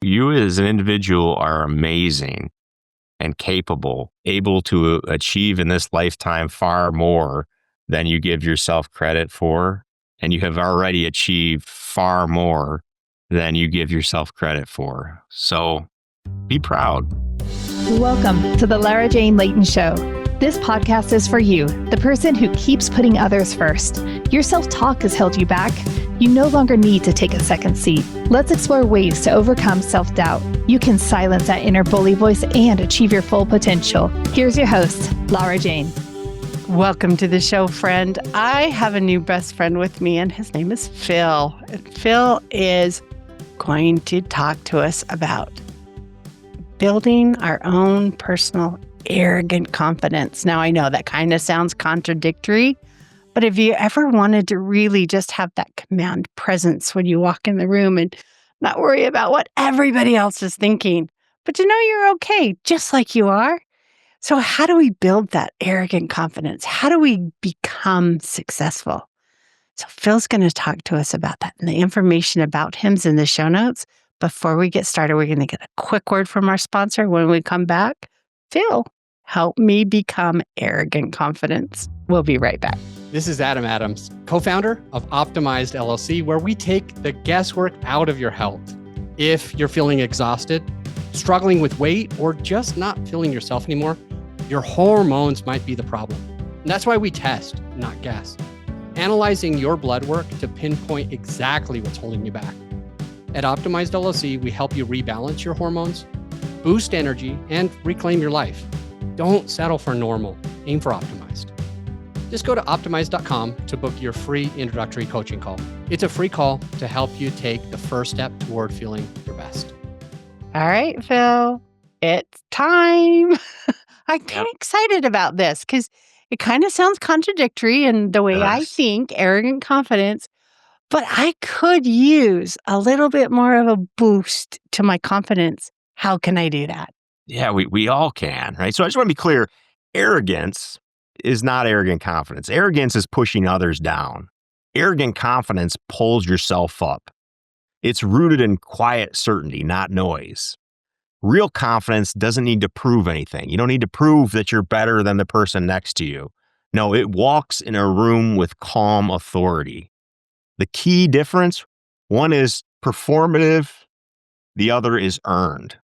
You as an individual are amazing and capable, able to achieve in this lifetime far more than you give yourself credit for. And you have already achieved far more than you give yourself credit for. So be proud. Welcome to the Lara Jane Layton Show. This podcast is for you, the person who keeps putting others first. Your self-talk has held you back. You no longer need to take a second seat. Let's explore ways to overcome self-doubt. You can silence that inner bully voice and achieve your full potential. Here's your host, Lara Jane. Welcome to the show, friend. I have a new best friend with me, and his name is Phil. And Phil is going to talk to us about building our own personal arrogant confidence. Now, I know that kind of sounds contradictory, but if you ever wanted to really just have that command presence when you walk in the room and not worry about what everybody else is thinking, but you know you're okay just like you are. So how do we build that arrogant confidence? How do we become successful? So Phil's going to talk to us about that, and the information about him's in the show notes. Before we get started, we're going to get a quick word from our sponsor. When we come back, Phil, help me become arrogant confidence. We'll be right back. This is Adam Adams, co-founder of Optimized LLC, where we take the guesswork out of your health. If you're feeling exhausted, struggling with weight, or just not feeling yourself anymore, your hormones might be the problem. And that's why we test, not guess. Analyzing your blood work to pinpoint exactly what's holding you back. At Optimized LLC, we help you rebalance your hormones, boost energy, and reclaim your life. Don't settle for normal. Aim for optimized. Just go to optimized.com to book your free introductory coaching call. It's a free call to help you take the first step toward feeling your best. All right, Phil, it's time. I'm kind of excited about this because it kind of sounds contradictory in the way I think, arrogant confidence, but I could use a little bit more of a boost to my confidence. How can I do that? Yeah, we all can, right? So I just want to be clear. Arrogance is not arrogant confidence. Arrogance is pushing others down. Arrogant confidence pulls yourself up. It's rooted in quiet certainty, not noise. Real confidence doesn't need to prove anything. You don't need to prove that you're better than the person next to you. No, it walks in a room with calm authority. The key difference, one is performative, the other is earned.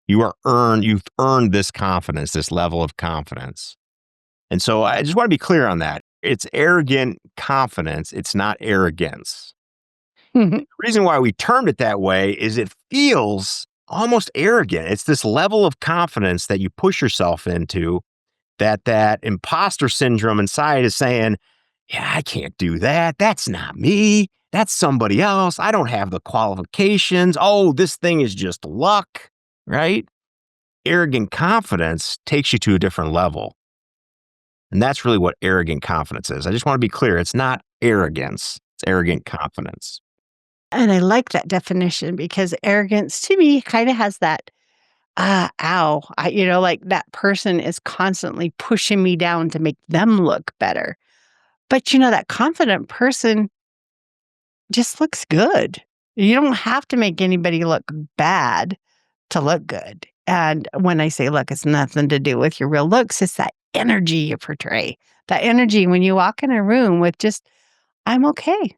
You've earned this confidence, this level of confidence. And so I just want to be clear on that. It's arrogant confidence. It's not arrogance. The reason why we termed it that way is it feels almost arrogant. It's this level of confidence that you push yourself into that imposter syndrome inside is saying, yeah, I can't do that. That's not me. That's somebody else. I don't have the qualifications. Oh, this thing is just luck, right? Arrogant confidence takes you to a different level. And that's really what arrogant confidence is. I just want to be clear. It's not arrogance. It's arrogant confidence. And I like that definition because arrogance to me kind of has that, like that person is constantly pushing me down to make them look better. But that confident person just looks good. You don't have to make anybody look bad to look good. And when I say look, it's nothing to do with your real looks. It's that energy you portray. That energy when you walk in a room with just, I'm okay.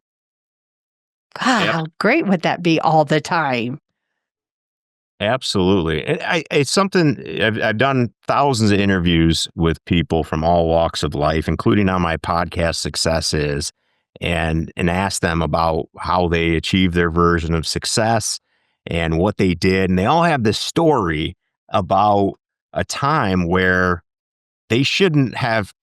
God, Yep. how great would that be all the time? Absolutely. It's something I've done thousands of interviews with people from all walks of life, including on my podcast Success Is, and asked them about how they achieved their version of success and what they did. And they all have this story about a time where they shouldn't have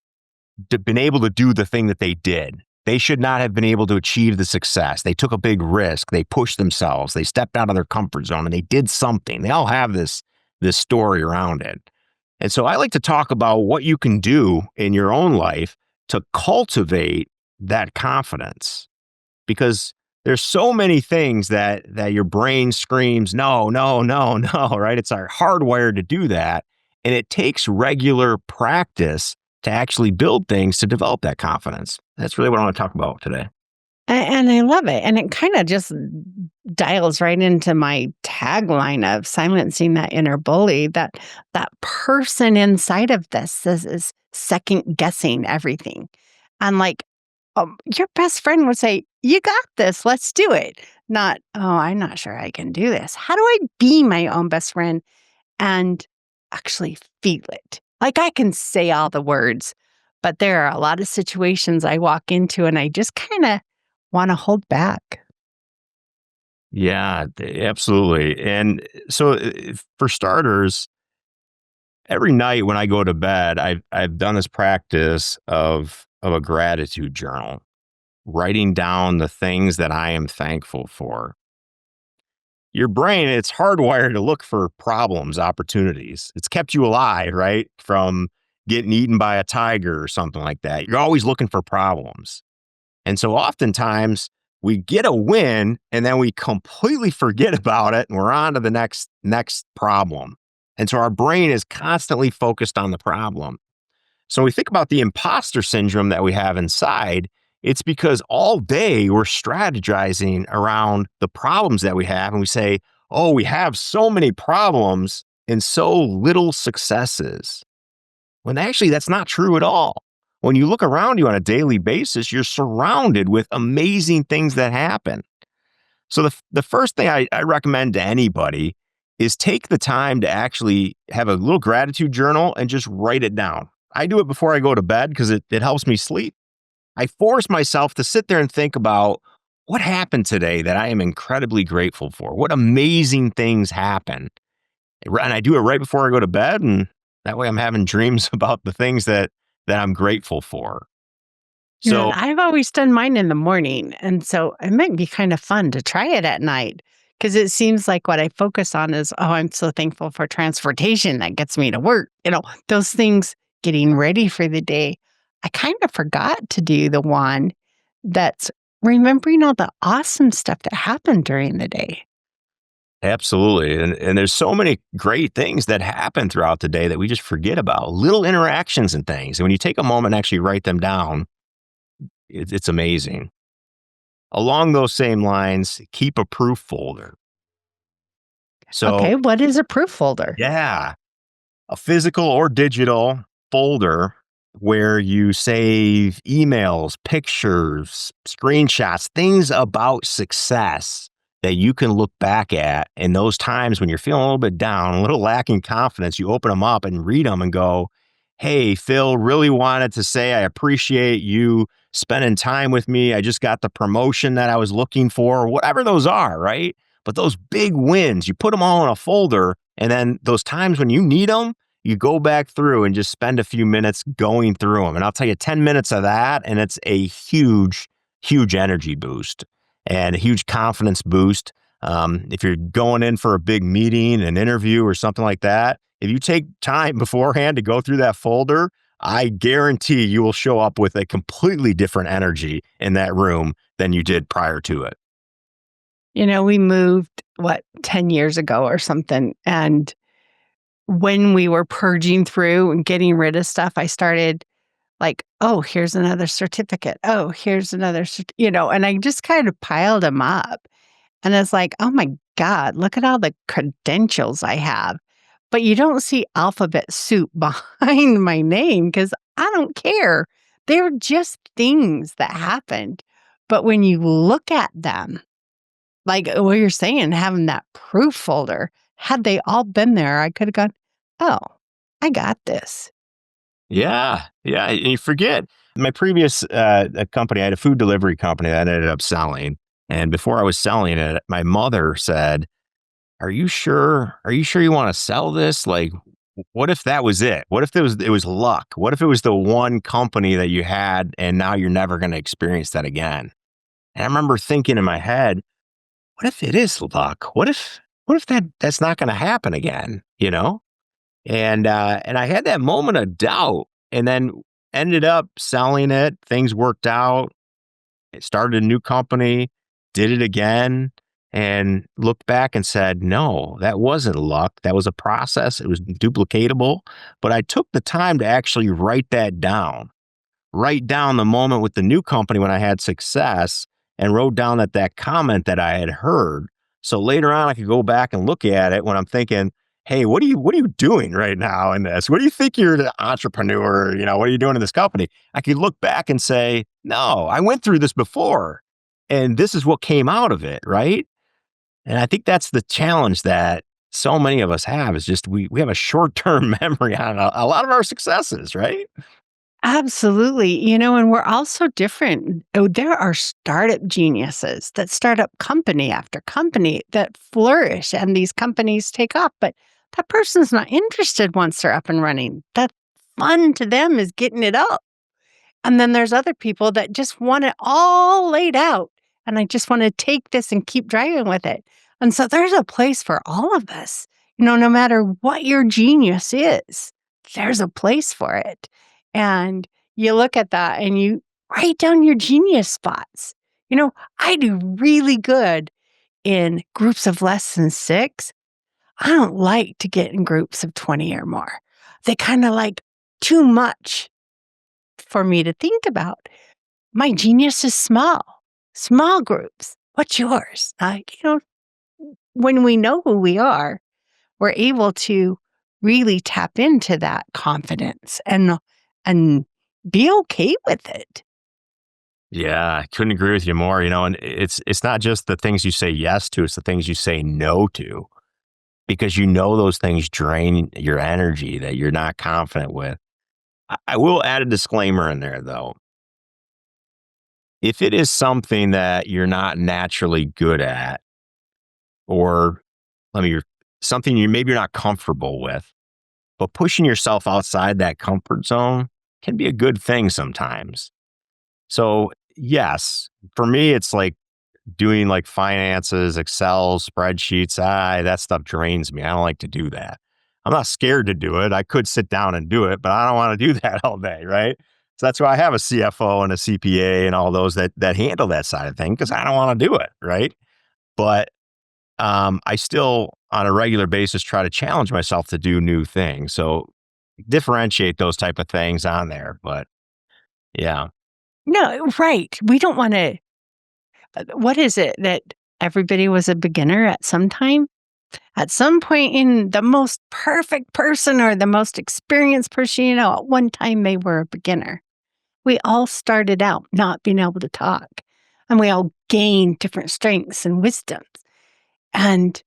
been able to do the thing that they did. They should not have been able to achieve the success. They took a big risk. They pushed themselves. They stepped out of their comfort zone and they did something. They all have this story around it. And so I like to talk about what you can do in your own life to cultivate that confidence, because there's so many things that your brain screams, no, no, no, no, right? It's our hardwired to do that. And it takes regular practice to actually build things to develop that confidence. That's really what I want to talk about today. And I love it. And it kind of just dials right into my tagline of silencing that inner bully, that that person inside of this is second guessing everything. And like your best friend would say, "You got this. Let's do it." Not, "Oh, I'm not sure I can do this." How do I be my own best friend and actually feel it? Like I can say all the words, but there are a lot of situations I walk into and I just kind of want to hold back. Yeah, absolutely. And so, for starters, every night when I go to bed, I've done this practice of a gratitude journal, writing down the things that I am thankful for. Your brain, it's hardwired to look for problems, opportunities. It's kept you alive, right? From getting eaten by a tiger or something like that. You're always looking for problems. And so oftentimes we get a win and then we completely forget about it and we're on to the next problem. And so our brain is constantly focused on the problem. So when we think about the imposter syndrome that we have inside, it's because all day we're strategizing around the problems that we have and we say, "Oh, we have so many problems and so little successes." When actually that's not true at all. When you look around you on a daily basis, you're surrounded with amazing things that happen. So the first thing I recommend to anybody is take the time to actually have a little gratitude journal and just write it down. I do it before I go to bed because it helps me sleep. I force myself to sit there and think about what happened today that I am incredibly grateful for. What amazing things happen. And I do it right before I go to bed. And that way I'm having dreams about the things that I'm grateful for. Yeah, and So I've always done mine in the morning, and so it might be kind of fun to try it at night because it seems like what I focus on is, "Oh, I'm so thankful for transportation that gets me to work." Those things getting ready for the day. I kind of forgot to do the one that's remembering all the awesome stuff that happened during the day. absolutely. And there's so many great things that happen throughout the day that we just forget about. Little interactions and things. And when you take a moment and actually write them down, it's amazing. Along those same lines, keep a proof folder. So Okay, what is a proof folder? yeah, a physical or digital folder where you save emails, pictures, screenshots, things about success that you can look back at. And those times when you're feeling a little bit down, a little lacking confidence, you open them up and read them and go, "Hey, Phil, really wanted to say I appreciate you spending time with me. I just got the promotion that I was looking for," whatever those are, right? But those big wins, you put them all in a folder. And then those times when you need them, you go back through and just spend a few minutes going through them. And I'll tell you, 10 minutes of that, and it's a huge, huge energy boost and a huge confidence boost. If you're going in for a big meeting, an interview, or something like that, if you take time beforehand to go through that folder, I guarantee you will show up with a completely different energy in that room than you did prior to it. We moved, 10 years ago or something, and when we were purging through and getting rid of stuff, I started like, "Oh, here's another certificate. Oh, here's another and I just kind of piled them up. And it's like, "Oh my god, look at all the credentials I have." But you don't see alphabet soup behind my name because I don't care. They're just things that happened. But when you look at them, like what you're saying, having that proof folder, had they all been there, I could have gone, "Oh, I got this." Yeah, yeah, and you forget. My previous, company, I had a food delivery company that I ended up selling, and before I was selling it, my mother said, "Are you sure? Are you sure you wanna sell this? Like, what if that was it? What if it was luck? What if it was the one company that you had and now you're never gonna experience that again?" And I remember thinking in my head, "What if it is luck? What if that's not gonna happen again?" You know? And I had that moment of doubt and then ended up selling it. Things worked out. I started a new company, did it again, and looked back and said, no, that wasn't luck. That was a process. It was duplicatable. But I took the time to actually write that down, write down the moment with the new company when I had success, and wrote down that comment that I had heard. So later on, I could go back and look at it when I'm thinking, hey, what are you doing right now in this? What do you think you're the entrepreneur? What are you doing in this company? I could look back and say, no, I went through this before and this is what came out of it. Right. And I think that's the challenge that so many of us have is just we have a short-term memory on a lot of our successes, right? Absolutely. And we're also different. Oh, there are startup geniuses that start up company after company that flourish and these companies take off. But that person's not interested once they're up and running. That fun to them is getting it up. And then there's other people that just want it all laid out. And I just want to take this and keep driving with it. And so there's a place for all of us. No matter what your genius is, there's a place for it. And you look at that and you write down your genius spots. I do really good in groups of less than 6. I don't like to get in groups of 20 or more. They kind of like too much for me to think about. My genius is small groups. What's yours? When we know who we are, we're able to really tap into that confidence and be okay with it. Yeah, I couldn't agree with you more. And it's not just the things you say yes to, it's the things you say no to. Because those things drain your energy that you're not confident with. I will add a disclaimer in there though. If it is something that you're not naturally good at, or something maybe you're not comfortable with, but pushing yourself outside that comfort zone can be a good thing sometimes. So yes, for me, it's like doing like finances, Excel, spreadsheets. That stuff drains me. I don't like to do that. I'm not scared to do it. I could sit down and do it, but I don't want to do that all day, right? So that's why I have a CFO and a CPA and all those that handle that side of things because I don't want to do it, right? But I still, on a regular basis, try to challenge myself to do new things. So differentiate those type of things on there. But yeah. No, right. We don't want to. What is it that everybody was a beginner at some time? At some point in the most perfect person or the most experienced person, at one time they were a beginner. We all started out not being able to talk, and we all gained different strengths and wisdoms. And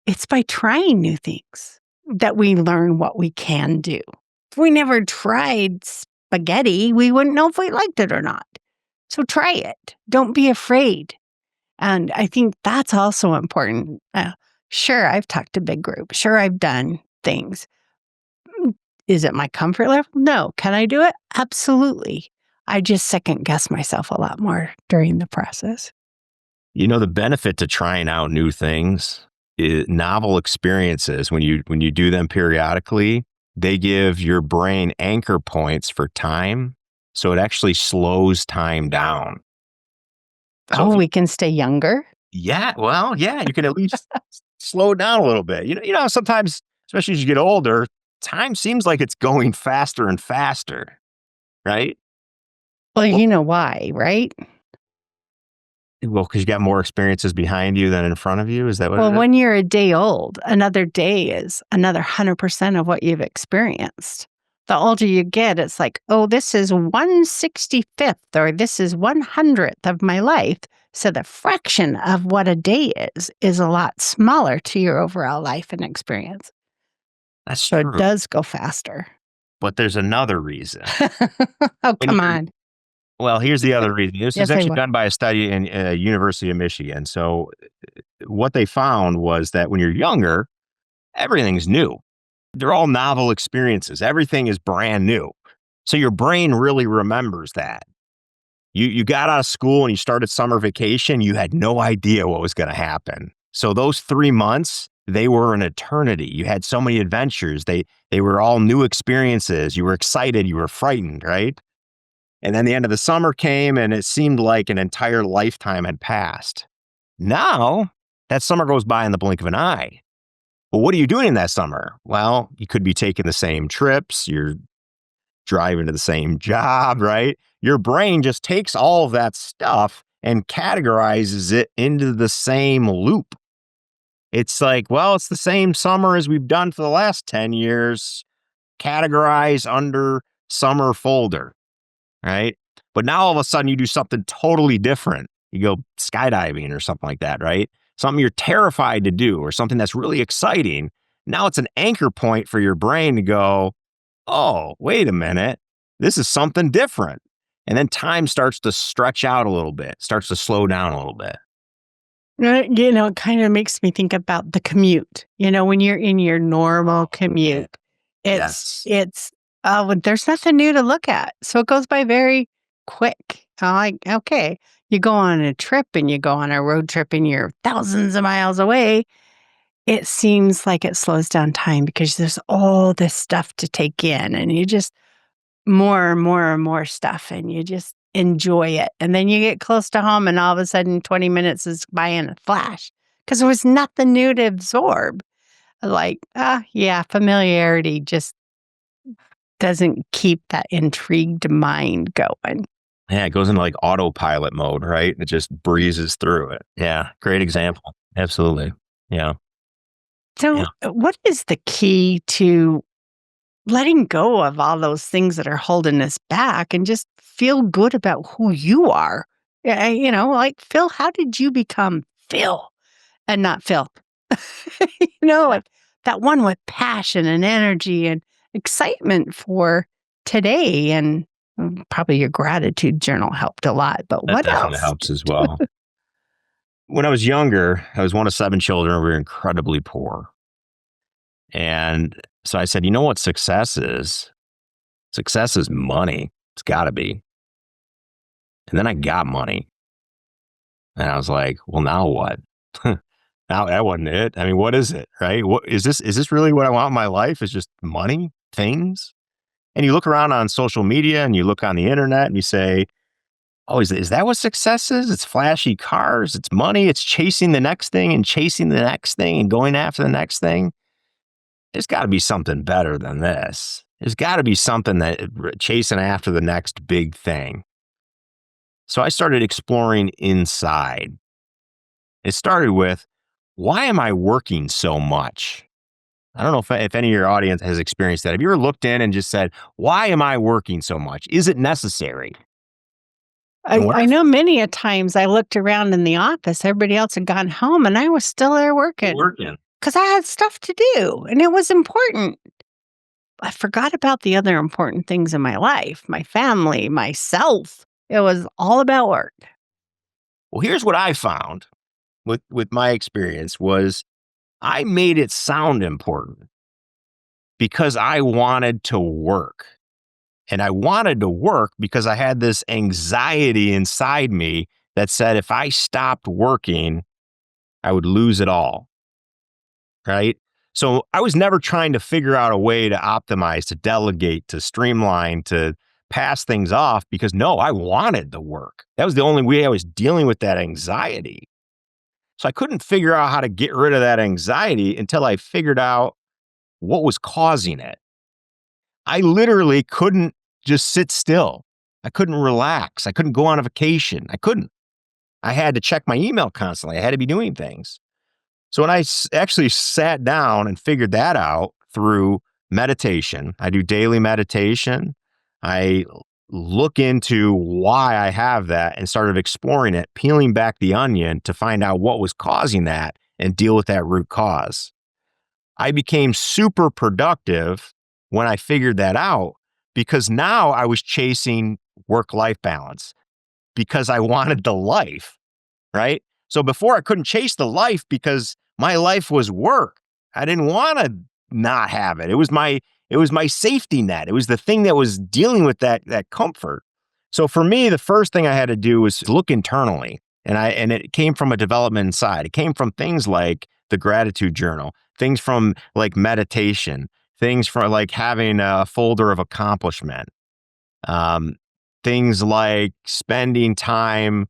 it's by trying new things that we learn what we can do. If we never tried spaghetti, we wouldn't know if we liked it or not. So try it. Don't be afraid. And I think that's also important. Sure, I've talked to big groups. Sure, I've done things. Is it my comfort level? No. Can I do it? Absolutely. I just second guess myself a lot more during the process. The benefit to trying out new things is novel experiences. When you do them periodically, they give your brain anchor points for time. So it actually slows time down. So we can stay younger? Yeah. Well, yeah, you can at least slow down a little bit. Sometimes, especially as you get older, time seems like it's going faster and faster, right? Well, you know why, right? Well, because you got more experiences behind you than in front of you. Is that what Well, it is? when you're a day old, another day is another 100% of what you've experienced. The older you get, it's like, oh, this is 1/65th or this is 100th of my life. So the fraction of what a day is a lot smaller to your overall life and experience. That's So true. it does go faster. But there's another reason. Oh, come on. Well, here's the other reason. This Yes, is I actually will. done by a study in University of Michigan. So what they found was that when you're younger, everything's new. They're all novel experiences. Everything is brand new. So your brain really remembers that. You got out of school and you started summer vacation, you had no idea what was going to happen. So those 3 months, they were an eternity. You had so many adventures. They were all new experiences. You were excited, you were frightened, right? And then the end of the summer came and it seemed like an entire lifetime had passed. Now, that summer goes by in the blink of an eye. Well, what are you doing in that summer? Well, you could be taking the same trips. You're driving to the same job, right? Your brain just takes all of that stuff and categorizes it into the same loop. It's like, well, it's the same summer as we've done for the last 10 years, categorize under summer folder, right? But now all of a sudden you do something totally different. You go skydiving or something like that, right? Something you're terrified to do or something that's really exciting. Now it's an anchor point for your brain to go, oh, wait a minute, this is something different. And then time starts to stretch out a little bit, starts to slow down a little bit. It kind of makes me think about the commute. When you're in your normal commute, Yes. it's there's nothing new to look at. So it goes by very quick. I'm like, okay, you go on a trip and you go on a road trip and you're thousands of miles away. It seems like it slows down time because there's all this stuff to take in and you just more and more and more stuff and you just enjoy it. And then you get close to home and all of a sudden 20 minutes is by in a flash because there was nothing new to absorb. Like, yeah, familiarity just doesn't keep that intrigued mind going. Yeah, it goes into like autopilot mode, right? It just breezes through it. Yeah, great example. Absolutely. Yeah. So, what is the key to letting go of all those things that are holding us back and just feel good about who you are? Yeah, like Phil, how did you become Phil and not Phil? Like that one with passion and energy and excitement for today and probably your gratitude journal helped a lot, but That what definitely else? helps as well. When I was younger, I was one of 7 children. We were incredibly poor. And so I said, you know what success is? Success is money. It's got to be. And then I got money. And I was like, well, now what? Now that wasn't it. I mean, what is it? Right? What is this? Is this really what I want in my life? Is just money, things? And you look around on social media and you look on the internet and you say, oh, is that what success is? It's flashy cars, it's money, it's chasing the next thing and chasing the next thing and going after the next thing. There's got to be something better than this. There's got to be something that chasing after the next big thing. So I started exploring inside. It started with, why am I working so much? I don't know if any of your audience has experienced that. Have you ever looked in and just said, why am I working so much? Is it necessary? I know many a times I looked around in the office, everybody else had gone home and I was still there working because I had stuff to do and it was important. I forgot about the other important things in my life, my family, myself. It was all about work. Well, here's what I found with my experience was I made it sound important because I wanted to work. And I wanted to work because I had this anxiety inside me that said if I stopped working, I would lose it all. Right. So I was never trying to figure out a way to optimize, to delegate, to streamline, to pass things off because no, I wanted the work. That was the only way I was dealing with that anxiety. So I couldn't figure out how to get rid of that anxiety until I figured out what was causing it. I literally couldn't just sit still. I couldn't relax. I couldn't go on a vacation. I couldn't. I had to check my email constantly. I had to be doing things. So when I actually sat down and figured that out through meditation, I do daily meditation. I look into why I have that and started exploring it, peeling back the onion to find out what was causing that and deal with that root cause. I became super productive when I figured that out because now I was chasing work-life balance because I wanted the life, right? So before I couldn't chase the life because my life was work. I didn't want to not have it. It was my safety net. It was the thing that was dealing with that comfort. So for me, the first thing I had to do was look internally. And it came from a development inside. It came from things like the gratitude journal, things from like meditation, things from like having a folder of accomplishment, things like spending time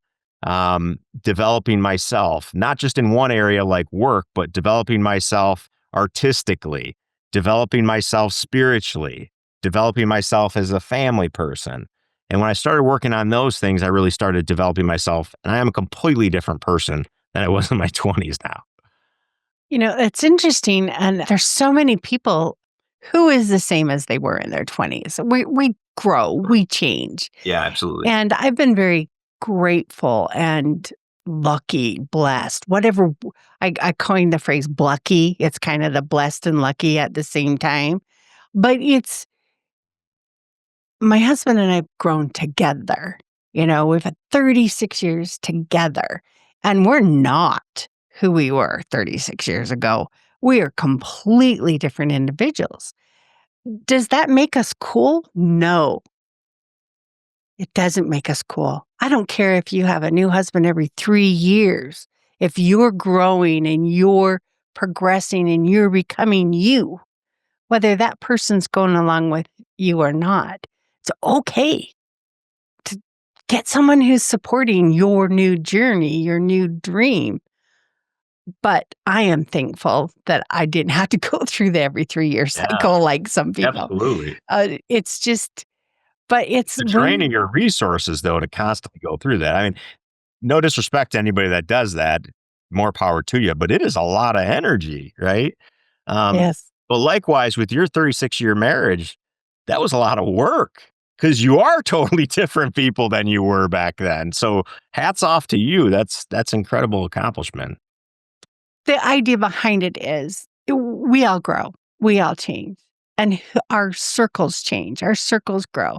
developing myself, not just in one area like work, but developing myself artistically, developing myself spiritually, developing myself as a family person, And when I started working on those things, I really started developing myself. And I am a completely different person than I was in my 20s now. It's interesting. And there's so many people who is the same as they were in their 20s. We grow, we change. Yeah, absolutely. And I've been very grateful and lucky, blessed, whatever. I coined the phrase "blucky." It's kind of the blessed and lucky at the same time. But it's my husband and I have grown together. We've had 36 years together, and we're not who we were 36 years ago. We are completely different individuals. Does that make us cool? No, it doesn't make us cool. I don't care if you have a new husband every 3 years. If you're growing and you're progressing and you're becoming you, whether that person's going along with you or not, it's okay to get someone who's supporting your new journey, your new dream. But I am thankful that I didn't have to go through the every 3-year cycle like some people. Absolutely. It's just, but it's It's when draining your resources, though, to constantly go through that. I mean, no disrespect to anybody that does that, more power to you, but it is a lot of energy, right? Um, yes. but likewise, with your 36-year marriage, that was a lot of work because you are totally different people than you were back then. So hats off to you. That's incredible accomplishment. The idea behind it is we all grow, we all change, and our circles change, our circles grow.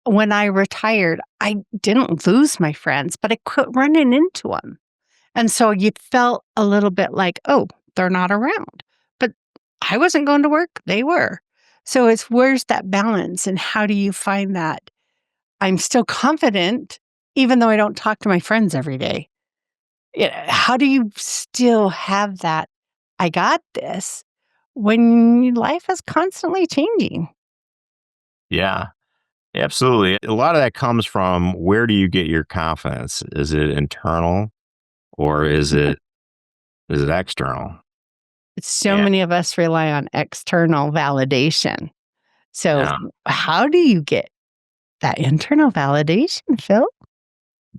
When I retired, I didn't lose my friends, but I quit running into them. And so you felt a little bit like, oh, they're not around. But I wasn't going to work, they were. So it's where's that balance and how do you find that? I'm still confident, even though I don't talk to my friends every day. How do you still have that, I got this, when life is constantly changing? Yeah, absolutely. A lot of that comes from where do you get your confidence? Is it internal or is it external? So Yeah, many of us rely on external validation. So, yeah, how do you get that internal validation, Phil?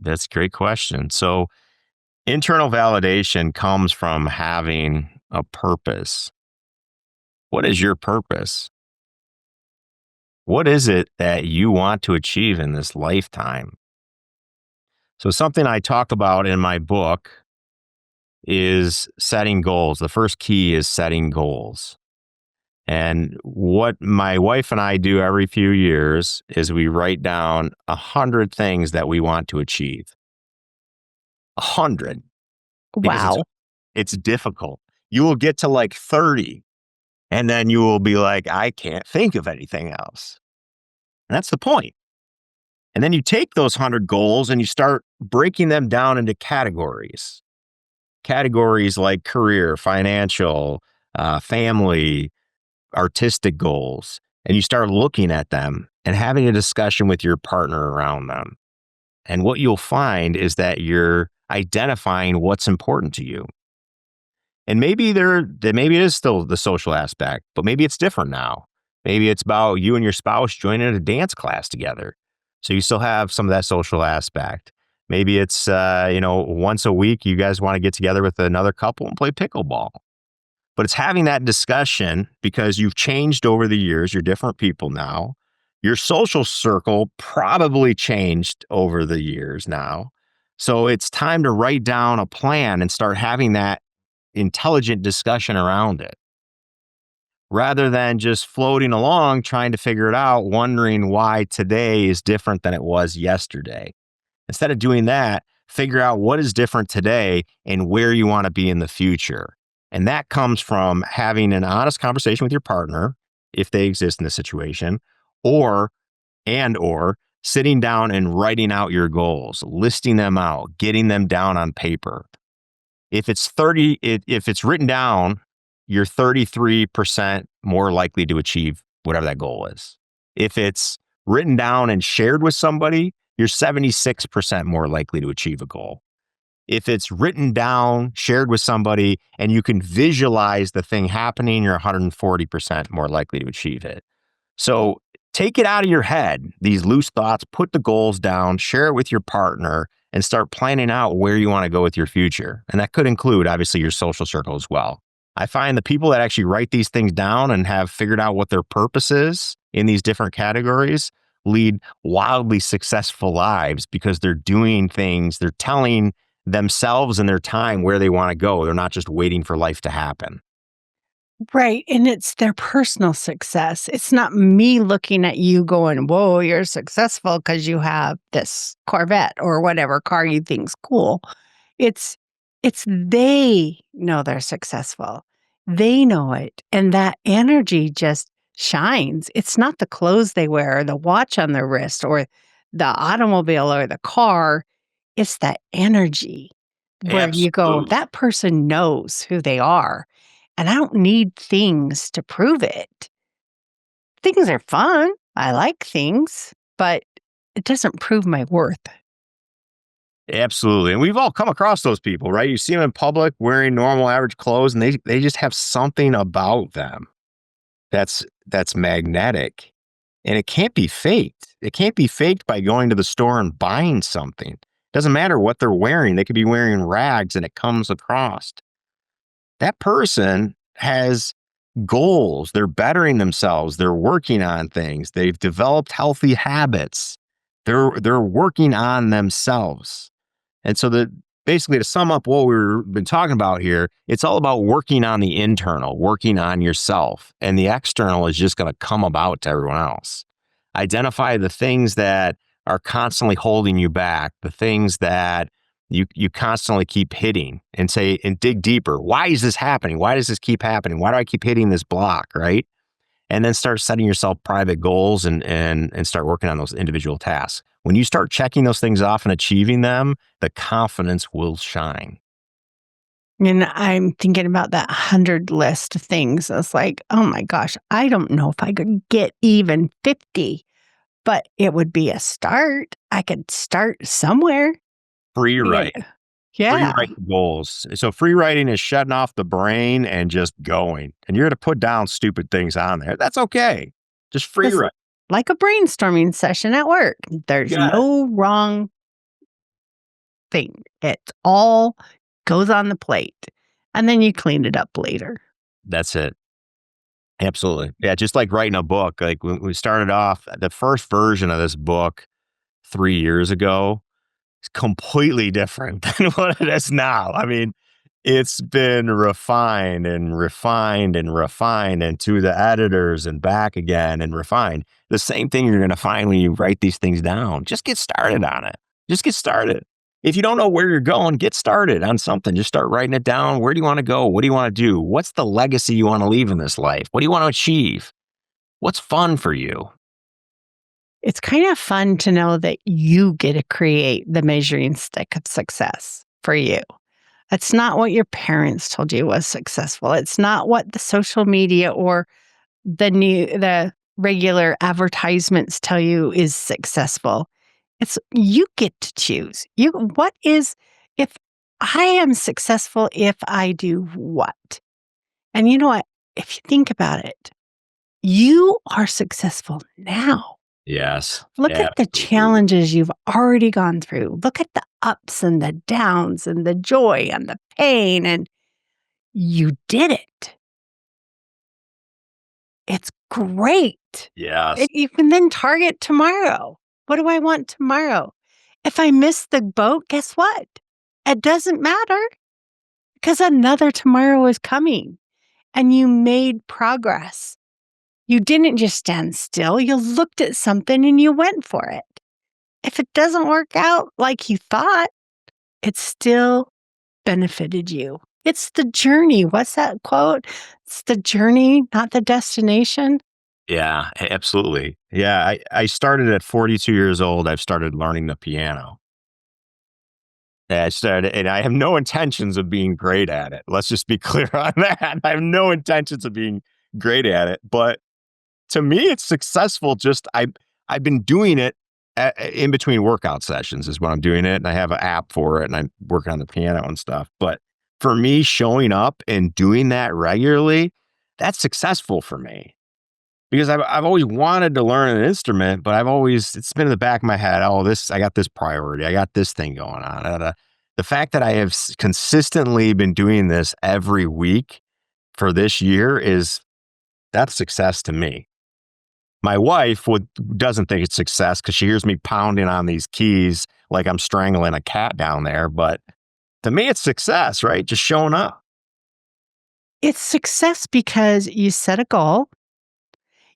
that's a great question. So internal validation comes from having a purpose. What is your purpose? What is it that you want to achieve in this lifetime? So, something I talk about in my book is setting goals. The first key is setting goals. And what my wife and I do every few years is we write down 100 things that we want to achieve. 100, because Wow. it's difficult. You will get to like 30 and then you will be like, I can't think of anything else. And that's the point. And then you take those 100 goals and you start breaking them down into categories. Categories like career, financial, family, artistic goals. And you start looking at them and having a discussion with your partner around them. And what you'll find is that you're identifying what's important to you. And maybe it is still the social aspect, but maybe it's different now. Maybe it's about you and your spouse joining a dance class together. So you still have some of that social aspect. Maybe it's once a week you guys want to get together with another couple and play pickleball. But it's having that discussion because you've changed over the years. You're different people now. Your social circle probably changed over the years now. So it's time to write down a plan and start having that intelligent discussion around it rather than just floating along trying to figure it out, wondering why today is different than it was yesterday. Instead of doing that, figure out what is different today and where you want to be in the future. And that comes from having an honest conversation with your partner, if they exist in the situation, or sitting down and writing out your goals, listing them out, getting them down on paper. If it's written down, you're 33% more likely to achieve whatever that goal is. If it's written down and shared with somebody, you're 76% more likely to achieve a goal. If it's written down, shared with somebody, and you can visualize the thing happening, you're 140% more likely to achieve it. So Take it out of your head, these loose thoughts, put the goals down, share it with your partner, and start planning out where you want to go with your future. And that could include, obviously, your social circle as well. I find the people that actually write these things down and have figured out what their purpose is in these different categories lead wildly successful lives because they're doing things, they're telling themselves and their time where they want to go. They're not just waiting for life to happen. Right. And it's their personal success. It's not me looking at you going, whoa, you're successful because you have this Corvette or whatever car you think's cool. It's it's they know they're successful. They know it. And that energy just shines. It's not the clothes they wear or the watch on their wrist or the automobile or the car. It's that energy where you go, Absolutely. that person knows who they are. And I don't need things to prove it. Things are fun. I like things, but it doesn't prove my worth. Absolutely. And we've all come across those people, right? You see them in public wearing normal average clothes and they just have something about them that's magnetic. And it can't be faked. It can't be faked by going to the store and buying something. Doesn't matter what they're wearing. They could be wearing rags and it comes across. That person has goals. They're bettering themselves. They're working on things. They've developed healthy habits. They're working on themselves. And so basically to sum up what we've been talking about here, it's all about working on the internal, working on yourself, and the external is just going to come about to everyone else. Identify the things that are constantly holding you back, the things that you constantly keep hitting and dig deeper. Why is this happening? Why does this keep happening? Why do I keep hitting this block? Right. And then start setting yourself private goals and start working on those individual tasks. When you start checking those things off and achieving them, the confidence will shine. And I'm thinking about that 100 list of things. It's like, oh my gosh, I don't know if I could get even 50, but it would be a start. I could start somewhere. Free write. Free Yeah. write goals. So free writing is shutting off the brain and just going. And you're going to put down stupid things on there. That's okay. Just free It's write. like a brainstorming session at work. There's Got it. no wrong thing. It all goes on the plate. And then you clean it up later. That's it. Absolutely. Yeah. Just like writing a book. Like when we started off, the first version of this book 3 years ago is completely different than what it is now. I mean, it's been refined and refined and refined and to the editors and back again and refined. The same thing you're going to find when you write these things down. Just get started on it. Just get started. If you don't know where you're going, get started on something. Just start writing it down. Where do you want to go? What do you want to do? What's the legacy you want to leave in this life? What do you want to achieve? What's fun for you? It's kind of fun to know that you get to create the measuring stick of success for you. It's not what your parents told you was successful. It's not what the social media or the regular advertisements tell you is successful. It's you get to choose. If I am successful if I do what? And you know what? If you think about it, you are successful now. Yes. Look at the challenges you've already gone through. Look at the ups and the downs and the joy and the pain, and you did it. It's great. Yes. You can then target tomorrow. What do I want tomorrow? If I miss the boat, guess what? It doesn't matter because another tomorrow is coming and you made progress. You didn't just stand still. You looked at something and you went for it. If it doesn't work out like you thought, it still benefited you. It's the journey. What's that quote? It's the journey, not the destination. Yeah, absolutely. Yeah, I started at 42 years old. I've started learning the piano. And I have no intentions of being great at it. Let's just be clear on that. I have no intentions of being great at it. But to me, it's successful. I've been doing it in between workout sessions is when I'm doing it. And I have an app for it and I'm working on the piano and stuff. But for me, showing up and doing that regularly, that's successful for me. because I've always wanted to learn an instrument, but it's been in the back of my head. Oh, I got this priority. I got this thing going on. The fact that I have consistently been doing this every week for this year that's success to me. My wife doesn't think it's success because she hears me pounding on these keys like I'm strangling a cat down there. But to me, it's success, right? Just showing up. It's success because you set a goal,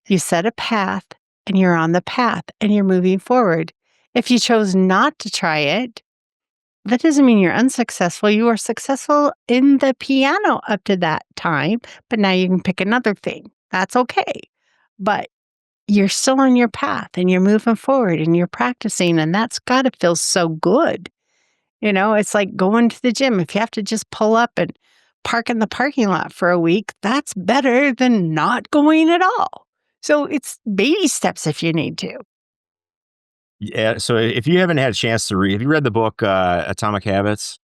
you set a path, and you're on the path and you're moving forward. If you chose not to try it, that doesn't mean you're unsuccessful. You were successful in the piano up to that time, but now you can pick another thing. That's okay. But you're still on your path and you're moving forward and you're practicing, and that's got to feel so good. It's like going to the gym. If you have to just pull up and park in the parking lot for a week, that's better than not going at all. So it's baby steps if you need to. Yeah. So if you haven't had a chance to read, have you read the book Atomic Habits?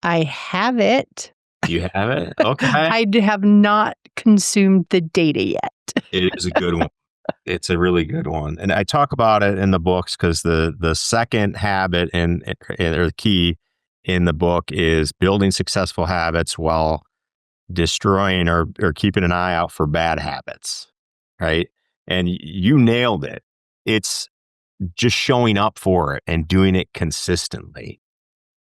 I have it. You have it? Okay. Have not consumed the data yet. It is a good one. It's a really good one. And I talk about it in the books because the second habit or the key in the book is building successful habits while destroying or keeping an eye out for bad habits. Right. And you nailed it. It's just showing up for it and doing it consistently.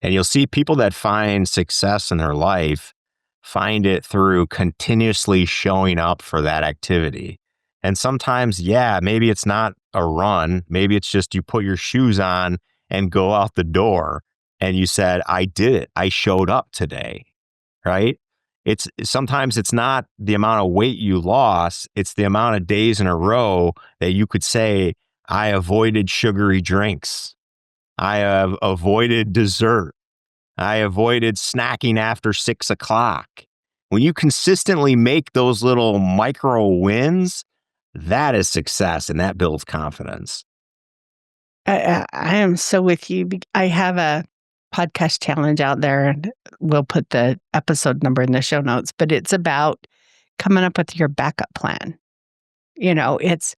And you'll see people that find success in their life find it through continuously showing up for that activity. And sometimes, yeah, maybe it's not a run. Maybe it's just you put your shoes on and go out the door and you said, I did it. I showed up today. Right. Sometimes it's not the amount of weight you lost. It's the amount of days in a row that you could say, I avoided sugary drinks. I have avoided dessert. I avoided snacking after 6 o'clock. When you consistently make those little micro wins, that is success and that builds confidence. I am so with you. I have a podcast challenge out there, and we'll put the episode number in the show notes, but it's about coming up with your backup plan. It's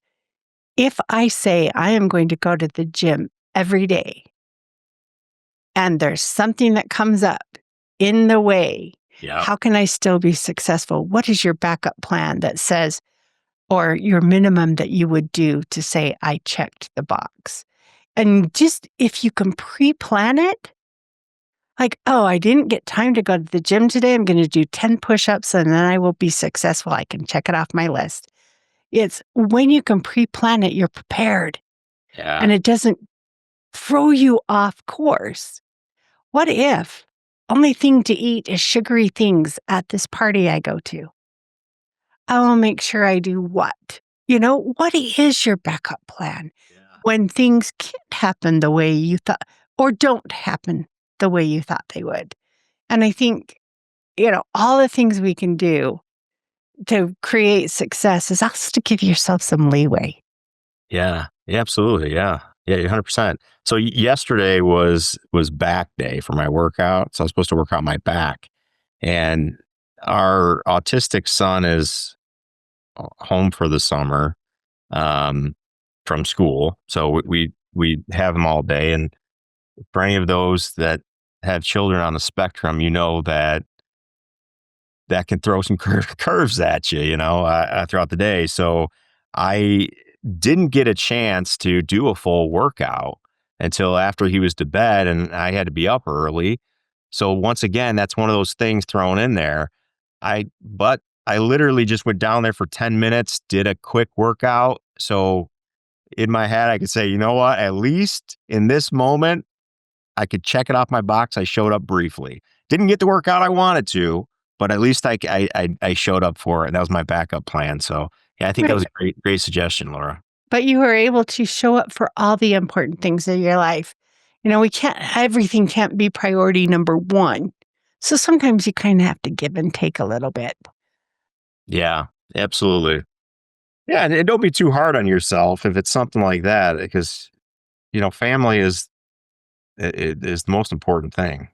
if I say I am going to go to the gym every day and there's something that comes up in the way, how can I still be successful? What is your backup plan that says, or your minimum that you would do to say, I checked the box? And just if you can pre-plan it, like, oh, I didn't get time to go to the gym today. I'm going to do 10 push-ups and then I will be successful. I can check it off my list. It's when you can pre-plan it, you're prepared. Yeah. And it doesn't throw you off course. What if only thing to eat is sugary things at this party I go to? I will make sure I do what? What is your backup plan when things can't happen the way you thought or don't happen the way you thought they would? And I think, all the things we can do to create success is also to give yourself some leeway. Yeah, absolutely. Yeah. Yeah, 100%. So yesterday was back day for my workout. So I was supposed to work out my back. And our autistic son is home for the summer from school. So we have him all day. And for any of those that have children on the spectrum, that can throw some curves at you, throughout the day. So I didn't get a chance to do a full workout until after he was to bed and I had to be up early. So once again, that's one of those things thrown in there. But I literally just went down there for 10 minutes, did a quick workout. So in my head, I could say, you know what, at least in this moment, I could check it off my box. I showed up briefly. Didn't get the workout I wanted to, but at least I showed up for it. And that was my backup plan. So yeah, I think that was a great suggestion, Laura. But you were able to show up for all the important things in your life. Everything can't be priority number one. So sometimes you kind of have to give and take a little bit. Yeah, absolutely. Yeah. And don't be too hard on yourself if it's something like that, because, family is the most important thing.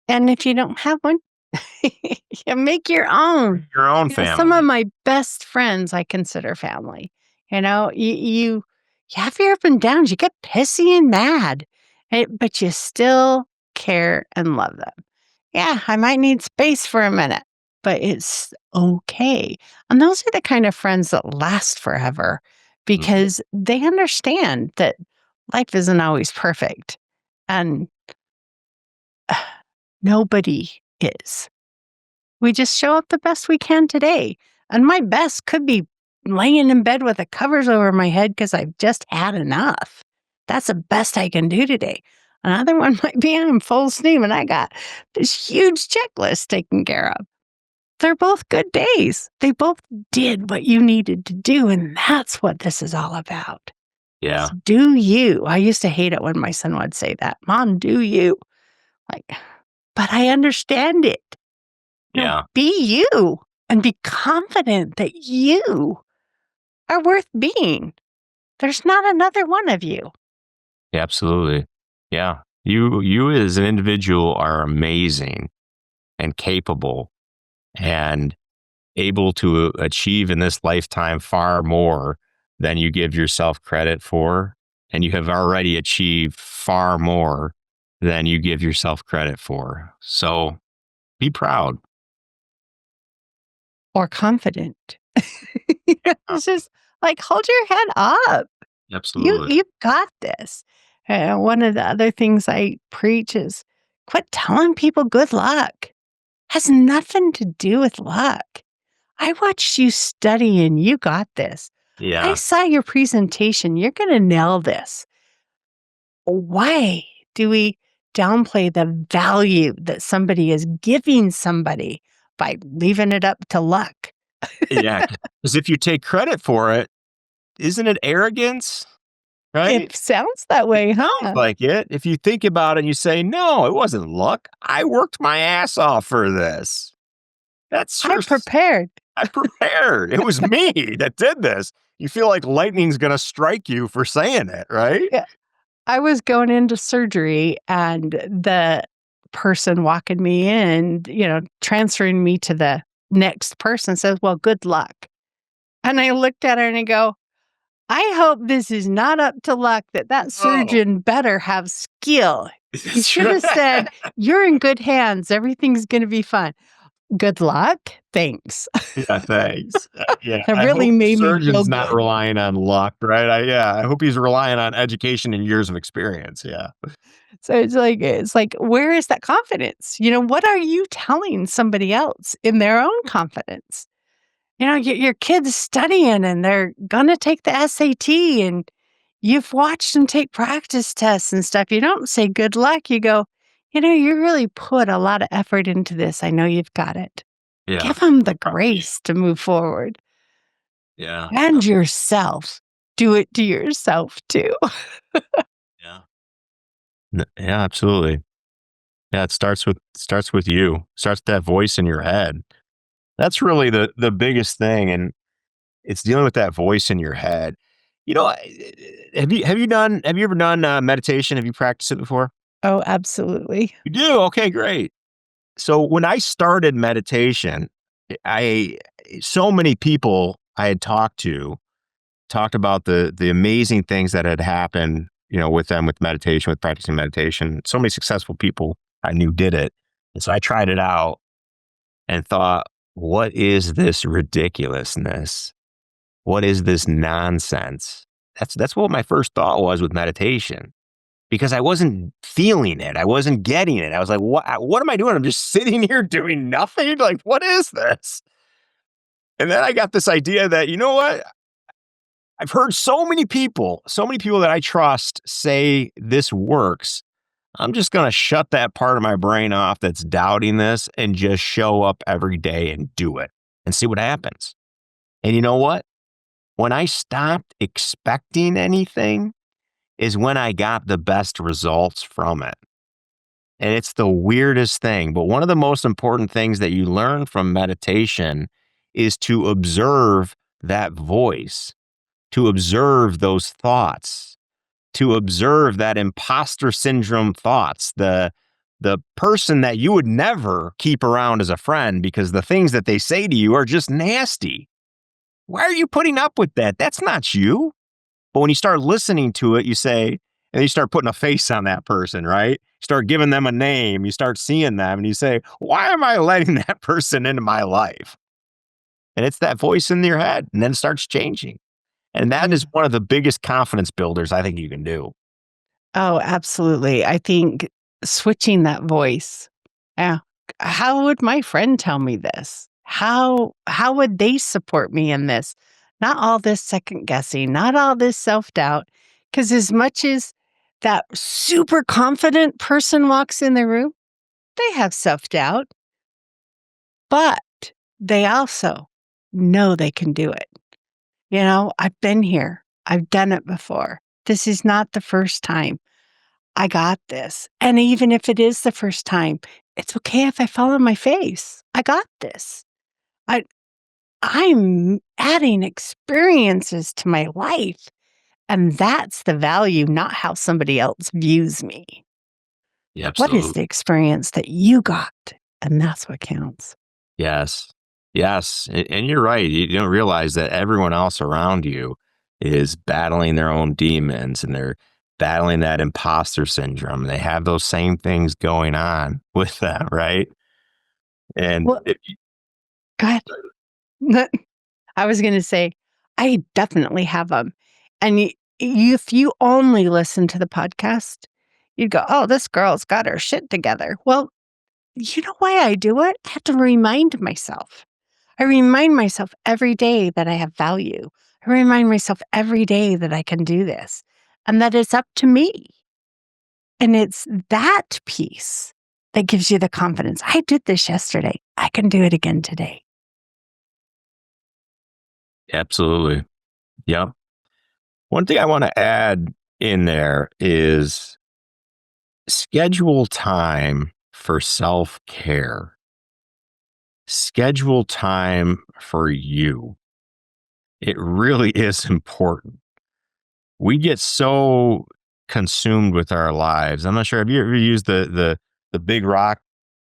And if you don't have one, You make your own. Your own You know, family. some of my best friends I consider family. You know, you have your up and downs. You get pissy and mad, but you still care and love them. Yeah, I might need space for a minute, but it's okay. And those are the kind of friends that last forever Mhm. because they understand that life isn't always perfect and nobody is. We just show up the best we can today. And my best could be laying in bed with the covers over my head because I've just had enough. That's the best I can do today. Another one might be I'm full steam and I got this huge checklist taken care of. They're both good days. They both did what you needed to do. And that's what this is all about. Yeah. Do you. I used to hate it when my son would say that. Mom, do you. Like, but I understand it. No, Yeah. be you and be confident that you are worth being. There's not another one of you. Absolutely. Yeah. You as an individual are amazing and capable and able to achieve in this lifetime far more than you give yourself credit for. And you have already achieved far more than you give yourself credit for. So be proud. Or confident. It's just like hold your head up. Absolutely. You've got this. One of the other things I preach is quit telling people good luck. Has nothing to do with luck. I watched you study and you got this. I Yeah. saw your presentation. You're going to nail this. Why do we downplay the value that somebody is giving somebody by leaving it up to luck? Yeah. Because if you take credit for it, isn't it arrogance? Right? It sounds that way, Sounds huh? like it. If you think about it and you say, no, it wasn't luck. I worked my ass off for this. That's I sure. prepared. I prepared. It was me that did this. You feel like lightning's going to strike you for saying it, right? Yeah. I was going into surgery and the person walking me in, transferring me to the next person says, well, good luck. And I looked at her and I go, I hope this is not up to luck that Oh, surgeon better have skill. He that's should right. have said, you're in good hands. Everything's going to be fine. Good luck. Thanks. Yeah, thanks. Yeah, That I really hope the made me feel surgeon's not good. relying on luck, right? I hope he's relying on education and years of experience. Yeah. So it's like, where is that confidence? What are you telling somebody else in their own confidence? Your kid's studying and they're gonna take the SAT and you've watched them take practice tests and stuff. You don't say good luck. You go, you really put a lot of effort into this. I know you've got it. Yeah. Give them the Proud of you. grace to move forward. Yeah. And yourself. Do it to yourself too. Yeah. Yeah, absolutely. Yeah, it starts with you. Starts with that voice in your head. That's really the biggest thing, and it's dealing with that voice in your head. Have you ever done meditation? Have you practiced it before? Oh, absolutely. You do? Okay, great. So when I started meditation, I so many people I had talked about the amazing things that had happened, with them with meditation, with practicing meditation. So many successful people I knew did it. And so I tried it out and thought, what is this ridiculousness? What is this nonsense? That's what my first thought was with meditation because I wasn't feeling it. I wasn't getting it. I was like, what am I doing? I'm just sitting here doing nothing. Like, what is this? And then I got this idea that, you know what? I've heard so many people that I trust say this works. I'm just going to shut that part of my brain off that's doubting this and just show up every day and do it and see what happens. And you know what? When I stopped expecting anything is when I got the best results from it. And it's the weirdest thing. But one of the most important things that you learn from meditation is to observe that voice, to observe those thoughts, to observe that imposter syndrome thoughts, the person that you would never keep around as a friend because the things that they say to you are just nasty. Why are you putting up with that? That's not you. But when you start listening to it, you say, and you start putting a face on that person, right? Start giving them a name. You start seeing them and you say, why am I letting that person into my life? And it's that voice in your head. And then it starts changing. And that is one of the biggest confidence builders I think you can do. Oh, absolutely. I think switching that voice. Yeah. How would my friend tell me this? How would they support me in this? Not all this second guessing, not all this self-doubt. Because as much as that super confident person walks in the room, they have self-doubt, but they also know they can do it. I've been here. I've done it before. This is not the first time. I got this. And even if it is the first time, it's okay if I fall on my face. I got this. I I'm adding experiences to my life. And that's the value, not how somebody else views me. Yeah, What is absolutely. the experience that you got? And that's what counts. Yes. Yes. And you're right. You don't realize that everyone else around you is battling their own demons and they're battling that imposter syndrome. They have those same things going on with them, right? And Well, go ahead. I was going to say, I definitely have them. And if you only listen to the podcast, you'd go, oh, this girl's got her shit together. Well, you know why I do it? I have to remind myself. I remind myself every day that I have value. I remind myself every day that I can do this and that it's up to me. And it's that piece that gives you the confidence. I did this yesterday. I can do it again today. absolutely. Yep. One thing I want to add in there is schedule time for self care, schedule time for you. It really is important. We get so consumed with our lives. I'm not sure. Have you ever used the big rock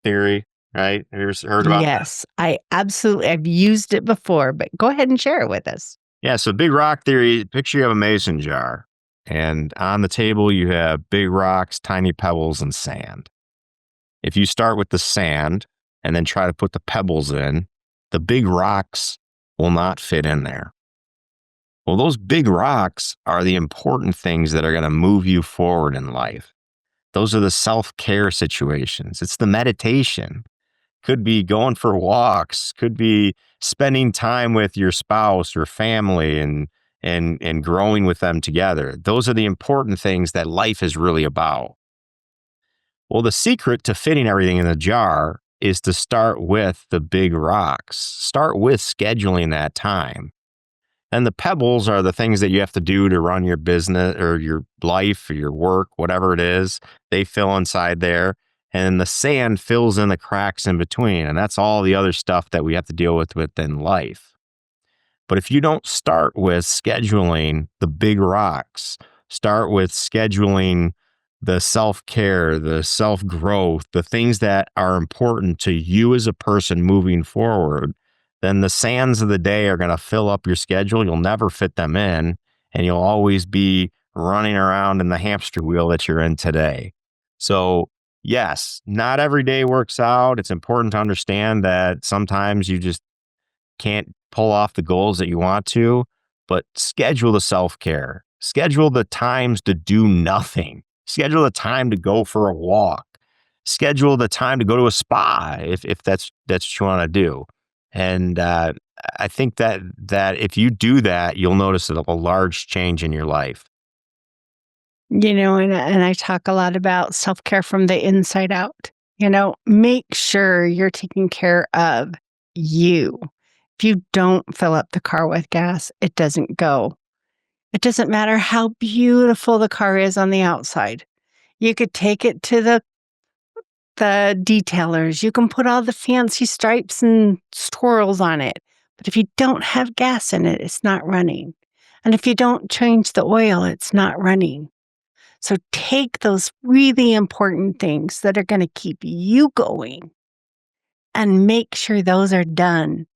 theory? Right? Have you ever heard about that? Yes, I've used it before, but go ahead and share it with us. Yeah. So big rock theory. Picture you have a mason jar, and on the table you have big rocks, tiny pebbles, and sand. If you start with the sand and then try to put the pebbles in, the big rocks will not fit in there. Well, those big rocks are the important things that are going to move you forward in life. Those are the self-care situations. It's the meditation. Could be going for walks, could be spending time with your spouse or family and growing with them together. Those are the important things that life is really about. Well, the secret to fitting everything in the jar is to start with the big rocks. Start with scheduling that time. And the pebbles are the things that you have to do to run your business or your life or your work, whatever it is. They fill inside there. And the sand fills in the cracks in between. And that's all the other stuff that we have to deal with within life. But if you don't start with scheduling the big rocks, start with scheduling the self care, the self growth, the things that are important to you as a person moving forward, then the sands of the day are going to fill up your schedule. You'll never fit them in, and you'll always be running around in the hamster wheel that you're in today. So, yes, not every day works out. It's important to understand that sometimes you just can't pull off the goals that you want to, but schedule the self care. Schedule the times to do nothing. Schedule the time to go for a walk. Schedule the time to go to a spa if that's what you want to do. And I think that if you do that, you'll notice a large change in your life. And I talk a lot about self-care from the inside out. Make sure you're taking care of you. If you don't fill up the car with gas, it doesn't go. It doesn't matter how beautiful the car is on the outside. You could take it to the detailers. You can put all the fancy stripes and swirls on it. But if you don't have gas in it, it's not running. And if you don't change the oil, it's not running. So take those really important things that are going to keep you going and make sure those are done.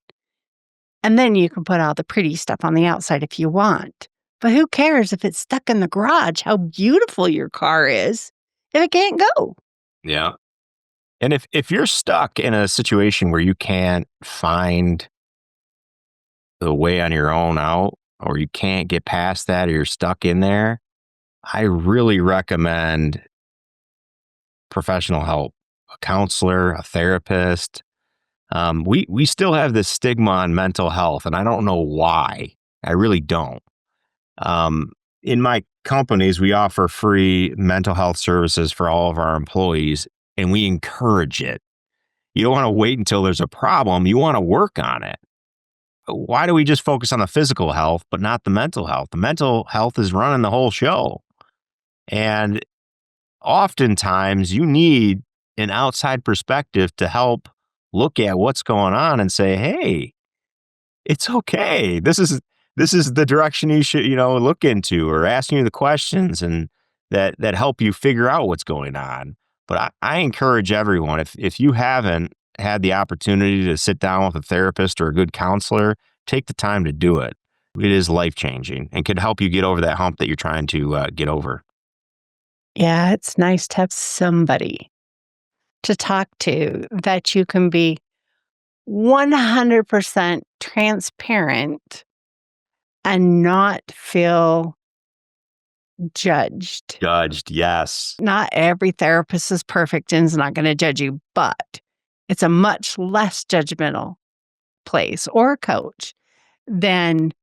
And then you can put all the pretty stuff on the outside if you want. But who cares if it's stuck in the garage, how beautiful your car is if it can't go? Yeah. And if you're stuck in a situation where you can't find the way on your own out, or you can't get past that, or you're stuck in there, I really recommend professional help, a counselor, a therapist. We still have this stigma on mental health, and I don't know why. I really don't. In my companies, we offer free mental health services for all of our employees, and we encourage it. You don't want to wait until there's a problem. You want to work on it. Why do we just focus on the physical health, but not the mental health? The mental health is running the whole show. And oftentimes you need an outside perspective to help look at what's going on and say, hey, it's okay. This is the direction you should, look into, or asking you the questions and that help you figure out what's going on. But I encourage everyone, if you haven't had the opportunity to sit down with a therapist or a good counselor, take the time to do it. It is life changing and could help you get over that hump that you're trying to get over. Yeah, it's nice to have somebody to talk to that you can be 100% transparent and not feel judged. Judged, yes. Not every therapist is perfect and is not going to judge you, but it's a much less judgmental place or a coach than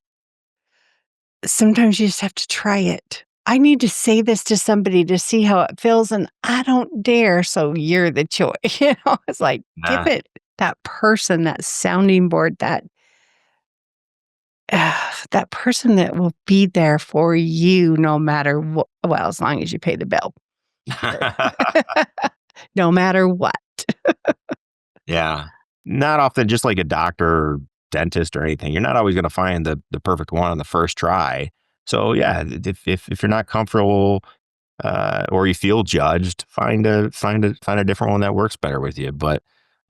sometimes you just have to try it. I need to say this to somebody to see how it feels, and I don't dare. So you're the choice. It's like, give Nah. it that person, that sounding board, that person that will be there for you no matter what. Well, as long as you pay the bill, no matter what. Yeah. Not often, just like a doctor or dentist or anything. You're not always going to find the perfect one on the first try. So yeah, if you're not comfortable or you feel judged, find a different one that works better with you. But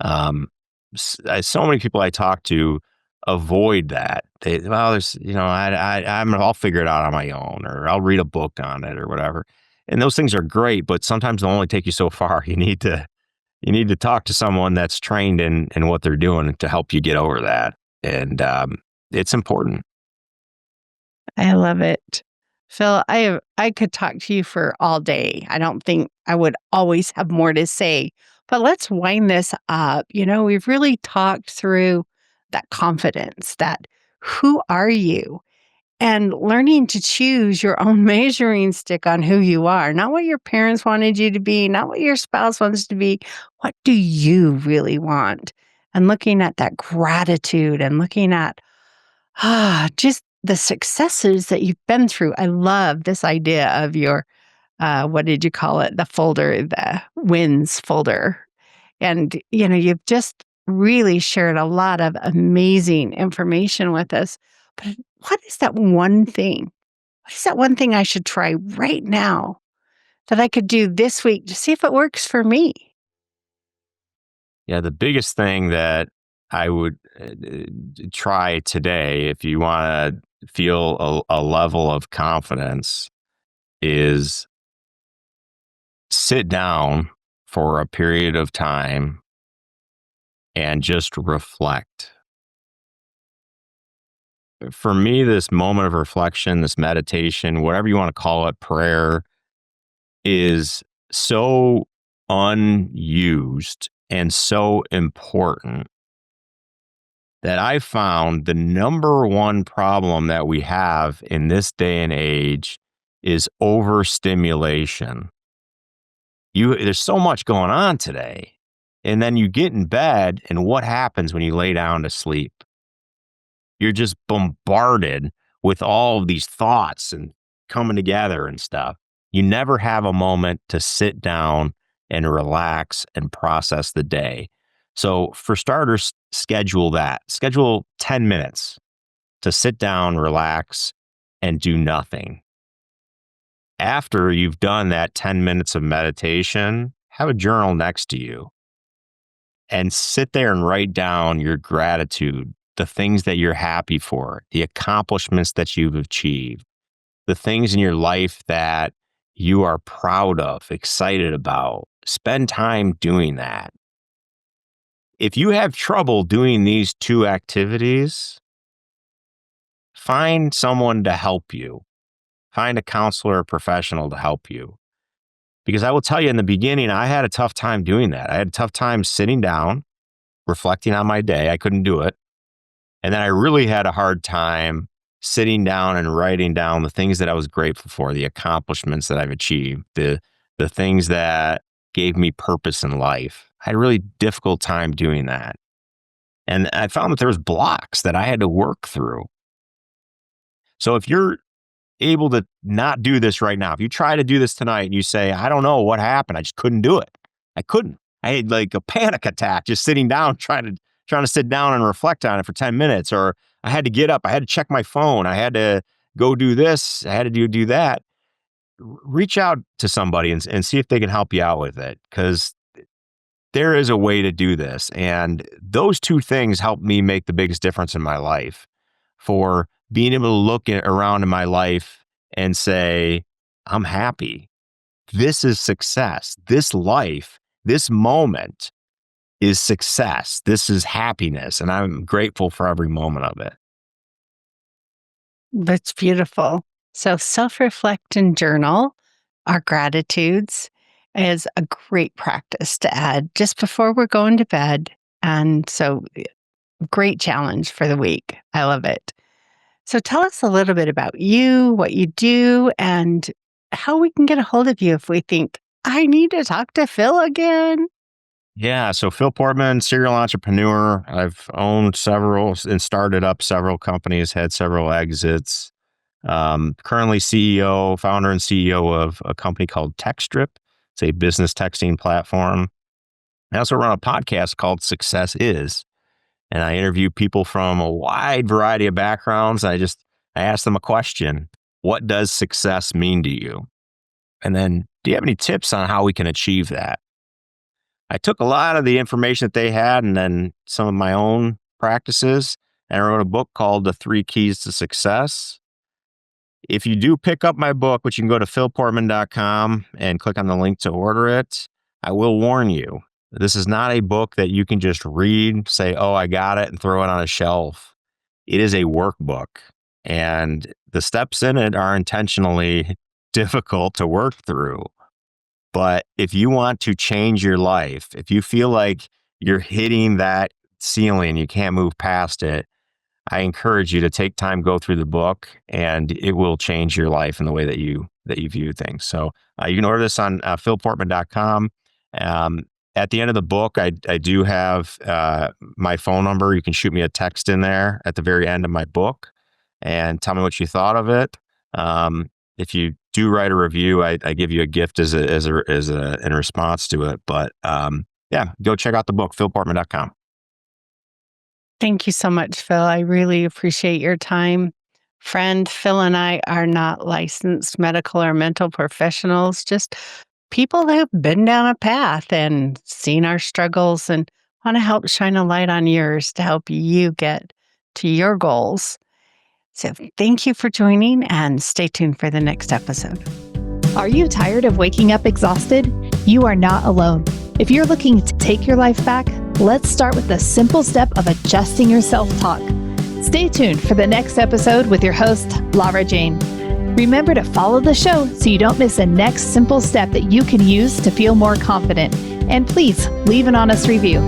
so many people I talk to avoid that. There's I'll figure it out on my own, or I'll read a book on it, or whatever. And those things are great, but sometimes they'll only take you so far. You need to talk to someone that's trained in what they're doing to help you get over that. And it's important. I love it. Phil, I could talk to you for all day. I don't think I would always have more to say, but let's wind this up. We've really talked through that confidence, that who are you? And learning to choose your own measuring stick on who you are, not what your parents wanted you to be, not what your spouse wants to be. What do you really want? And looking at that gratitude and looking at just the successes that you've been through. I love this idea of your, what did you call it? The folder, the wins folder. And, you've just really shared a lot of amazing information with us. But what is that one thing? What is that one thing I should try right now that I could do this week to see if it works for me? Yeah, the biggest thing that I would try today, if you want to feel a level of confidence, is sit down for a period of time and just reflect. For me, this moment of reflection, this meditation, whatever you want to call it, prayer, is so unused and so important that I found the number one problem that we have in this day and age is overstimulation. There's so much going on today. And then you get in bed, and what happens when you lay down to sleep? You're just bombarded with all of these thoughts and coming together and stuff. You never have a moment to sit down and relax and process the day. So, for starters, schedule that. Schedule 10 minutes to sit down, relax, and do nothing. After you've done that 10 minutes of meditation, have a journal next to you and sit there and write down your gratitude, the things that you're happy for, the accomplishments that you've achieved, the things in your life that you are proud of, excited about. Spend time doing that. If you have trouble doing these two activities, find someone to help you. Find a counselor or professional to help you. Because I will tell you, in the beginning, I had a tough time doing that. I had a tough time sitting down, reflecting on my day. I couldn't do it. And then I really had a hard time sitting down and writing down the things that I was grateful for, the accomplishments that I've achieved, the things that gave me purpose in life. I had a really difficult time doing that. And I found that there was blocks that I had to work through. So if you're able to not do this right now, if you try to do this tonight and you say, I don't know what happened, I just couldn't do it. I couldn't. I had like a panic attack just sitting down, trying to sit down and reflect on it for 10 minutes. Or I had to get up, I had to check my phone, I had to go do this, I had to do that. Reach out to somebody and see if they can help you out with it, because there is a way to do this. And those two things helped me make the biggest difference in my life, for being able to look around in my life and say, I'm happy. This is success. This life, this moment is success. This is happiness. And I'm grateful for every moment of it. That's beautiful. So self-reflect and journal our gratitudes is a great practice to add just before we're going to bed. And so great challenge for the week. I love it. So tell us a little bit about you, what you do, and how we can get a hold of you if we think, I need to talk to Phil again. Yeah. So Phil Portman, serial entrepreneur. I've owned several and started up several companies, had several exits. Currently founder and CEO of a company called TextStrip. It's a business texting platform. I also run a podcast called Success Is, and I interview people from a wide variety of backgrounds. I ask them a question: what does success mean to you? And then, do you have any tips on how we can achieve that? I took a lot of the information that they had and then some of my own practices, and I wrote a book called The 3 Keys to Success. If you do pick up my book, which you can go to philportman.com and click on the link to order it, I will warn you, this is not a book that you can just read, say, oh, I got it, and throw it on a shelf. It is a workbook, and the steps in it are intentionally difficult to work through. But if you want to change your life, if you feel like you're hitting that ceiling, you can't move past it, I encourage you to take time, go through the book, and it will change your life in the way that you view things. So you can order this on philportman.com. At the end of the book, I do have my phone number. You can shoot me a text in there at the very end of my book and tell me what you thought of it. If you do write a review, I give you a gift in response to it. But yeah, go check out the book, philportman.com. Thank you so much, Phil. I really appreciate your time. Friend, Phil and I are not licensed medical or mental professionals, just people that have been down a path and seen our struggles and want to help shine a light on yours to help you get to your goals. So thank you for joining, and stay tuned for the next episode. Are you tired of waking up exhausted? You are not alone. If you're looking to take your life back, let's start with the simple step of adjusting your self-talk. Stay tuned for the next episode with your host, Lara Jane. Remember to follow the show so you don't miss the next simple step that you can use to feel more confident. And please leave an honest review.